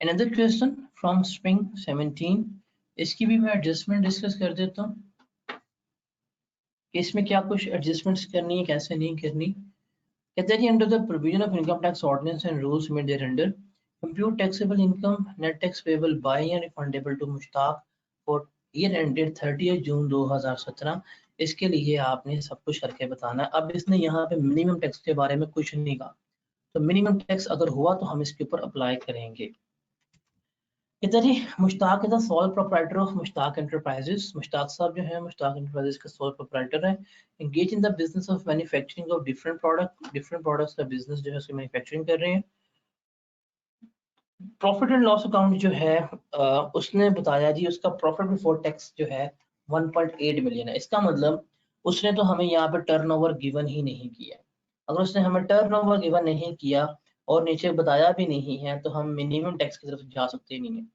Another question from Spring 17, इसकी भी मैं एडजस्टमेंट डिस्कस कर देता हूँ कि इसमें क्या कुछ एडजस्टमेंट्स करनी है, कैसे नहीं करनी। कहते हैं under the provision of income tax ordinance and rules made thereunder, compute taxable income net tax payable by and refundable to Mushtaq for year ended 30 June 2017। इसके लिए आपने सब कुछ करके बताना है। अब इसने यहाँ पे मिनिमम टैक्स के बारे में कुछ नहीं कहा, तो मिनिमम टैक्स अगर हुआ तो हम इसके ऊपर अप्लाई करेंगे। इधर ही Mushtaq is the sole proprietor of Mushtaq enterprises. Mushtaq साहब जो है मुश्ताक एंटरप्राइजेस का सोल प्रोप्राइटर है। Engage in the business of manufacturing of different products का बिजनेस जो है उसकी मैन्युफैक्चरिंग कर रहे हैं। प्रॉफिट एंड लॉस अकाउंट जो है उसने बताया जी उसका प्रॉफिट बिफोर टैक्स जो है 1.8 मिलियन है। इसका मतलब उसने तो हमें यहाँ पे टर्नओवर गिवन ही नहीं किया। अगर उसने हमें टर्नओवर गिवन नहीं किया और नीचे बताया भी नहीं है तो हम मिनिमम टैक्स की तरफ जा सकते नहीं है,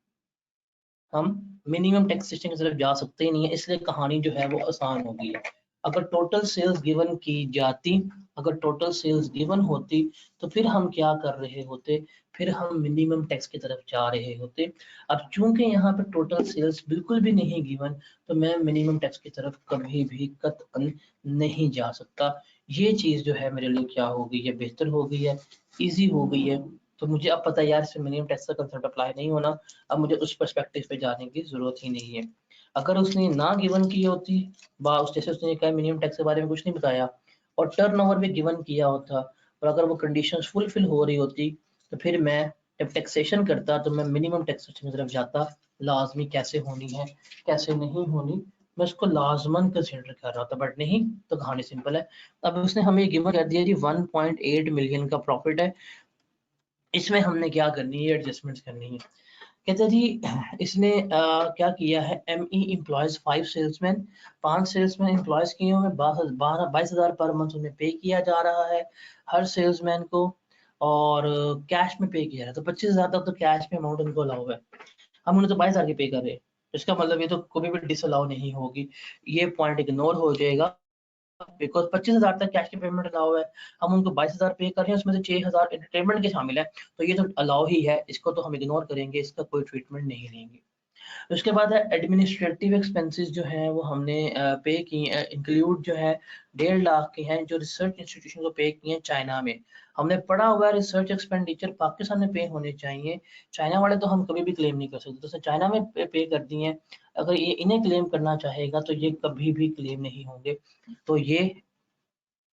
हम मिनिमम टैक्सेशन की तरफ जा सकते ही नहीं है। इसलिए कहानी जो है वो आसान हो गई है। अगर टोटल सेल्स गिवन की जाती, अगर टोटल सेल्स गिवन होती तो फिर हम क्या कर रहे होते, फिर हम मिनिमम टैक्स की तरफ जा रहे होते। अब चूंकि यहाँ पे टोटल सेल्स बिल्कुल भी नहीं गिवन तो मैं मिनिमम टैक्स की तरफ कभी भी कतई नहीं जा सकता। ये चीज जो है मेरे लिए क्या हो गई है, बेहतर हो गई है, ईजी हो गई है। तो मुझे अब पता है यार इसमें मिनिमम टैक्स का कंसेप्ट अप्लाई नहीं होना, अब मुझे उस पर्सपेक्टिव पे जाने की जरूरत ही नहीं है। अगर उसने ना गिवन की होती जैसे उसने कहा मिनिमम टैक्स के बारे में कुछ नहीं बताया और टर्नओवर भी गिवन किया होता और अगर वो कंडीशंस फुलफिल हो रही होती तो फिर मैं जब टैक्सेशन करता तो मैं मिनिमम टैक्सेशन की तरफ जाता। लाजमी कैसे होनी है कैसे नहीं होनी मैं उसको लाजमन कंसिडर कर रहा था, बट नहीं, तो कहानी सिंपल है। अब उसने हमें गिवन कर दिया जी 1.8 मिलियन का प्रॉफिट है, इसमें हमने क्या करनी है, एडजस्टमेंट्स करनी है। कहते जी इसने क्या किया है, ME employees 5 salesman, 5 salesman employees किए हुए 22,000 पर मंथ उन्हें पे किया जा रहा है हर सेल्समैन को, और कैश में पे किया है तो 25,000 तक तो कैश में अमाउंट उनको अलाउ है। हम उन्हें तो 22,000 की पे कर रहे हैं, इसका मतलब ये तो कभी भी डिसअलाउ नहीं होगी, ये पॉइंट इग्नोर हो जाएगा बिकॉज 25,000 तक कैश की पेमेंट अलाउ है। हम उनको 22,000 पे कर रहे हैं, उसमें से 6,000 एंटरटेनमेंट के शामिल है, तो ये तो अलाउ ही है, इसको तो हम इग्नोर करेंगे, इसका कोई ट्रीटमेंट नहीं लेंगे। उसके बाद है एडमिनिस्ट्रेटिव एक्सपेंसेस जो हैं वो हमने पे किए हैं, इंक्लूड जो है 1.5 लाख के हैं जो रिसर्च इंस्टीट्यूशन को पे किए हैं चाइना में। हमने पढ़ा हुआ है रिसर्च एक्सपेंडिचर पाकिस्तान में पे होने चाहिए, चाइना वाले तो हम कभी भी क्लेम नहीं कर सकते, तो चाइना में पे कर दिए हैं। अगर ये इन्हें क्लेम करना चाहेगा तो ये कभी भी क्लेम नहीं होंगे, तो ये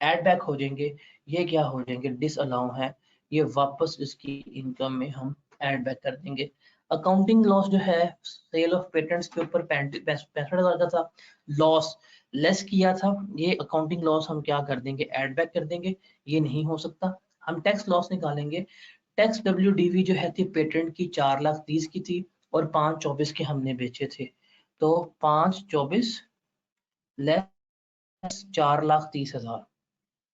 एड बैक हो जाएंगे, ये क्या हो जाएंगे, डिसअलाउ है, ये वापस इसकी इनकम में हम ऐड बैक कर देंगे। अकाउंटिंग लॉस जो है सेल ऑफ पेटेंट्स के ऊपर 65,000 का था, लॉस लेस किया था, ये अकाउंटिंग लॉस हम क्या कर देंगे, ऐड बैक कर देंगे, ये नहीं हो सकता। हम टैक्स लॉस निकालेंगे, टैक्स WDV जो है थी पेटेंट की 4,30,000 की थी और 5,24,000 के हमने बेचे थे, तो 5,24,000 लेस 4,30,000,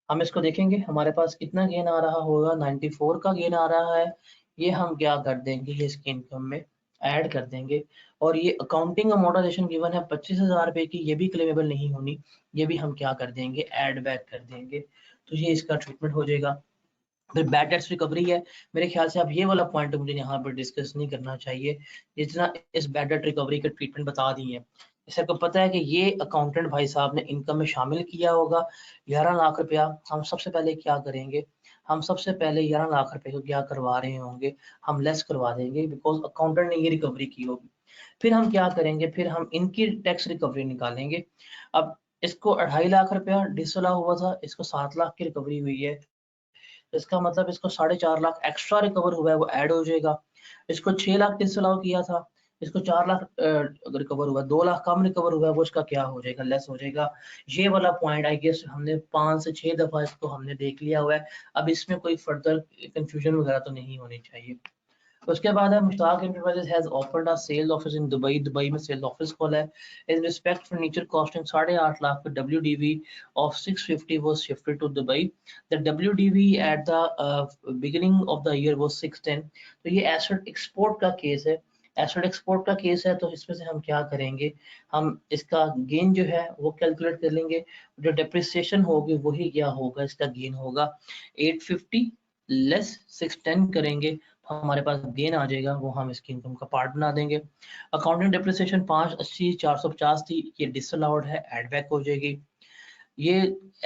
हम इसको देखेंगे हमारे पास कितना गेन आ रहा होगा, 94 का गेन आ रहा है। ये हम क्या कर देंगे, ये इसकी इनकम में ऐड कर देंगे। और ये अकाउंटिंग अमोर्टाइजेशन गिवन है 25,000 रुपए की, ये भी क्लेमेबल नहीं होनी, ये भी हम क्या कर देंगे, ऐड बैक कर देंगे, तो ये इसका ट्रीटमेंट हो जाएगा। फिर बैड डेट्स रिकवरी है, मेरे ख्याल से अब ये वाला पॉइंट मुझे यहाँ पर डिस्कस नहीं करना चाहिए, जितना इस बैड डेट रिकवरी का ट्रीटमेंट बता दी है। इसे आपको पता है कि ये अकाउंटेंट भाई साहब ने इनकम में शामिल किया होगा 11 लाख रुपया। हम सबसे पहले क्या करेंगे, हम सबसे पहले 11 लाख रुपए को क्या करवा रहे होंगे, हम लेस करवा देंगे बिकॉज अकाउंटेंट ने ये रिकवरी की होगी। फिर हम क्या करेंगे, फिर हम इनकी टैक्स रिकवरी निकालेंगे। अब इसको 2.5 लाख रुपया डिसअलाउ हुआ था, इसको 7 लाख की रिकवरी हुई है, इसका मतलब इसको 4.5 लाख एक्स्ट्रा रिकवर हुआ है वो ऐड हो जाएगा। इसको 6 लाख डिसअलाउ किया था, इसको 4 लाख रिकवर हुआ, 2 लाख कम रिकवर हुआ है, वो इसका क्या हो जाएगा, लेस हो जाएगा। ये वाला पॉइंट आई गेस हमने 5 से 6 दफा इसको हमने देख लिया हुआ है, अब इसमें कोई फर्दर कंफ्यूजन वगैरह तो नहीं होनी चाहिए। उसके बाद है Mushtaq Enterprises has opened a sales office in Dubai, Dubai में सेल्स ऑफिस खोला है। In respect furniture costing 8.5 lakh का WDV of 650 was shifted to Dubai. The WDV at the beginning of the year was 610. तो ये एसेट एक्सपोर्ट का case है, asset export का case है, तो इसमें से हम क्या करेंगे, हम इसका गेन जो है वो कैलकुलेट कर लेंगे, जो डेप्रिसिएशन होगी वही क्या होगा, इसका गेन होगा 850 लेस 610 करेंगे हमारे पास गेन आ जाएगा, वो हम इसकी इनकम का पार्ट बना देंगे। अकाउंटिंग डिप्रिसिएशन 580 450 थी, ये डिसअलाउड है, एड बैक हो जाएगी। ये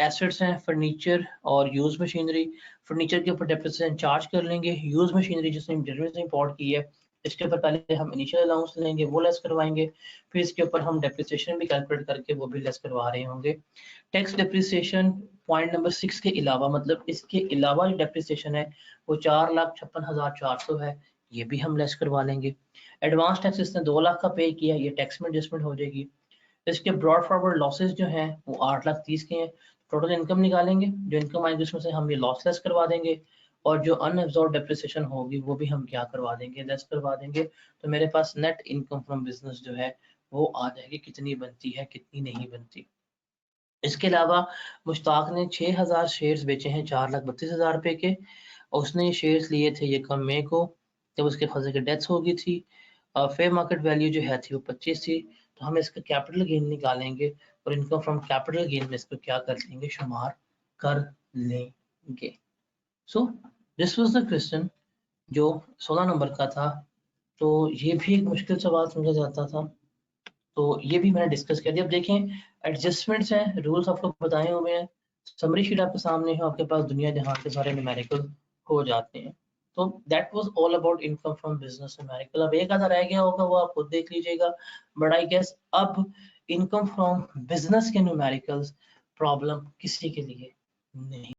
एसेट्स हैं फर्नीचर और यूज मशीनरी। फर्नीचर के ऊपर डेप्रिसिएशन चार्ज कर लेंगे। यूज मशीनरी जिसने जर्मनी से इंपोर्ट की है, इसके ऊपर पहले हम इनिशियल अलाउंस लेंगे, वो लेस करवाएंगे, फिर इसके ऊपर हम डेप्रिसिएशन भी कैलकुलेट करके वो भी लेस करवा रहे होंगे। टैक्स डेप्रिसिएशन पॉइंट नंबर 6 के अलावा, मतलब इसके अलावा जो डेप्रिसिएशन है वो 4,56,400 है, ये भी हम लेस करवा लेंगे। एडवांस टैक्स इसने 2 लाख का पे किया, ये टैक्स में एडजस्टमेंट हो जाएगी। इसके ब्रॉड फॉरवर्ड लॉसेस जो हैं वो 8,30,000 के हैं। टोटल इनकम निकालेंगे, जो इनकम आएगी उसमें से हम ये लॉस लेस करवा देंगे, और जो अनअब्सॉर्ब डेप्रिसिएशन होगी वो भी हम क्या करवा देंगे, लेस करवा देंगे। तो मेरे पास नेट इनकम फ्रॉम बिजनेस जो है वो आ जाएगी, कितनी बनती है कितनी नहीं बनती। इसके अलावा मुश्ताक ने 6,000 शेयर्स बेचे हैं 4,32,000 रुपए के, और उसने ये शेयर्स लिए थे ये कम मई को, जब उसके फादर की डेथ हो गई थी। फेयर मार्केट वैल्यू जो है थी वो 25 थी। तो हम इसका कैपिटल गेन निकालेंगे, और इनकम फ्रॉम कैपिटल गेन में इसको क्या कर लेंगे, शुमार कर लेंगे। So this was the question जो 16 नंबर का था। तो ये भी एक मुश्किल सवाल समझा जाता था, तो ये भी मैंने डिस्कस कर दिया। अब देखें, एडजस्टमेंट्स हैं, रूल्स आपको बताए हुए हैं, समरी शीट आपके सामने है, आपके पास दुनिया जहां के सारे न्यूमेरिकल हो जाते हैं। तो that was all about income from business numerical. अब एक आधा रह गया होगा, वो आप खुद देख लीजिएगा, बट आई गेस अब इनकम फ्रॉम बिजनेस के न्यूमेरिकल्स प्रॉब्लम किसी के लिए नहीं।